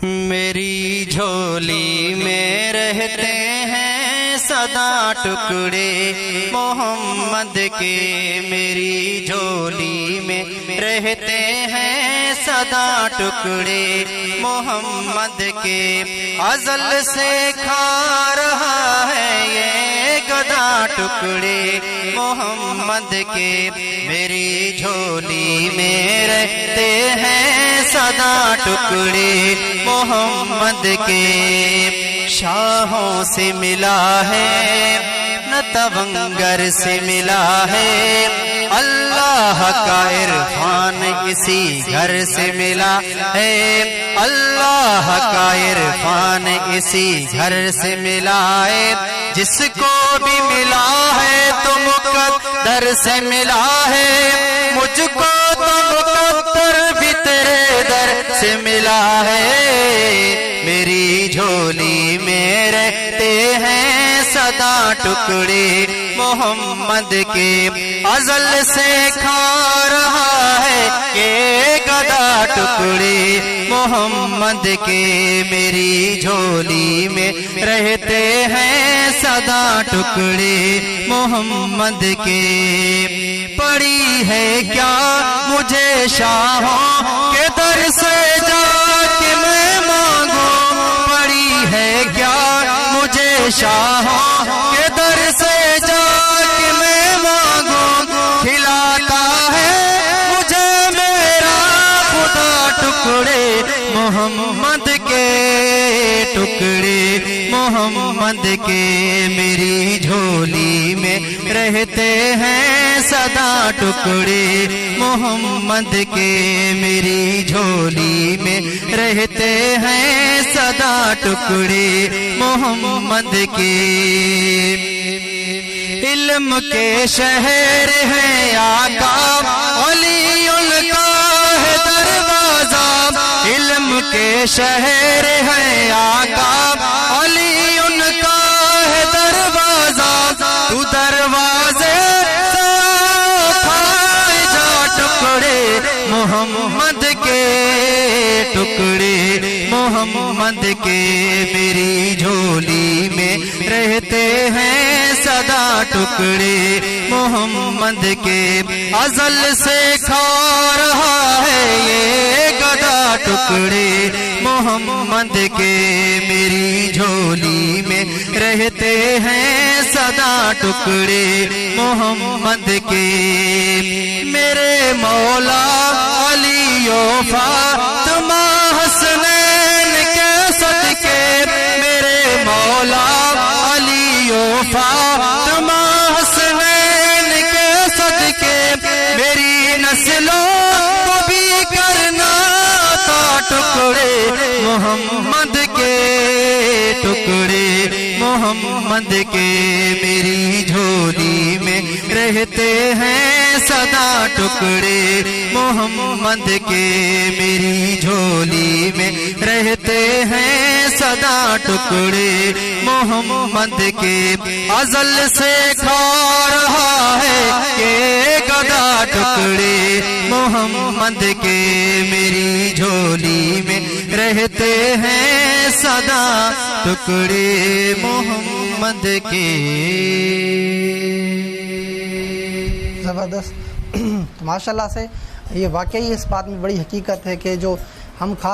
میری جھولی میں رہتے ہیں سدا ٹکڑے محمد کے، میری جھولی میں رہتے ہیں سدا ٹکڑے محمد کے، ازل سے کھا رہا ہے یہ گدا ٹکڑے محمد کے، میری جھولی میں رہتے ہیں سدا ٹکڑے محمد کے، شاہوں سے ملا ہے نہ تونگر سے ملا ہے، اللہ کا عرفان اسی گھر سے ملا ہے، اللہ کا عرفان اسی گھر سے ملا ہے، جس کو بھی ملا ہے تو مقدر سے ملا ہے، مجھ کو تو مقدر بھی تیرے در سے ملا ہے، میری جھولی میں رہتے ہیں سدا ٹکڑے محمد کے، ازل سے کھا رہا ہے یہ گدا ٹکڑے محمد کے، میری جھولی میں رہتے ہیں سدا ٹکڑے محمد کے، پڑی ہے کیا مجھے شاہوں کے در سے جا کے میں مانگوں، پڑی ہے کیا مجھے شاہوں کے در سے جا کے میں مانگوں، کھلاتا ہے مجھے میرا خدا ٹکڑے محمد کے، ٹکڑے محمد کے، میری جھولی میں رہتے ہیں سدا ٹکڑے محمد کے، میری جھولی میں رہتے ہیں سدا ٹکڑے محمد کے، علم کے شہر ہیں آقا علی ان کا ہے دروازہ، علم کے شہر ہیں آقا علی ان کا ہے دروازہ، تو دروازے سے کھائے جا ٹکڑے محمد کے، ٹکڑے محمد کے، میری جھولی میں رہتے ہیں سدا ٹکڑے محمد کے، ازل سے کھا رہا ہے یہ گدا ٹکڑے محمد کے، میری جھولی میں رہتے ہیں سدا ٹکڑے محمد کے، میرے مولا علی و فاطمہ حسنین کے صدقے، میرے مولا علی و فاطمہ حسنین کے صدقے، میری نسلوں کو بھی کرنا تھا ٹکڑے محمد کے، ٹکڑے محمد کے، میری جھولی میں رہتے ہیں سدا ٹکڑے محمد کے، میری جھولی میں رہتے ہیں سدا ٹکڑے محمد کے، ازل سے کھا رہا ہے یہ گدا ٹکڑے محمد کے، میری جھولی میں رہتے ہیں سدا ٹکڑے محمد کے۔ زبردست، ماشاءاللہ سے یہ واقعی اس بات میں بڑی حقیقت ہے کہ جو ہم کھا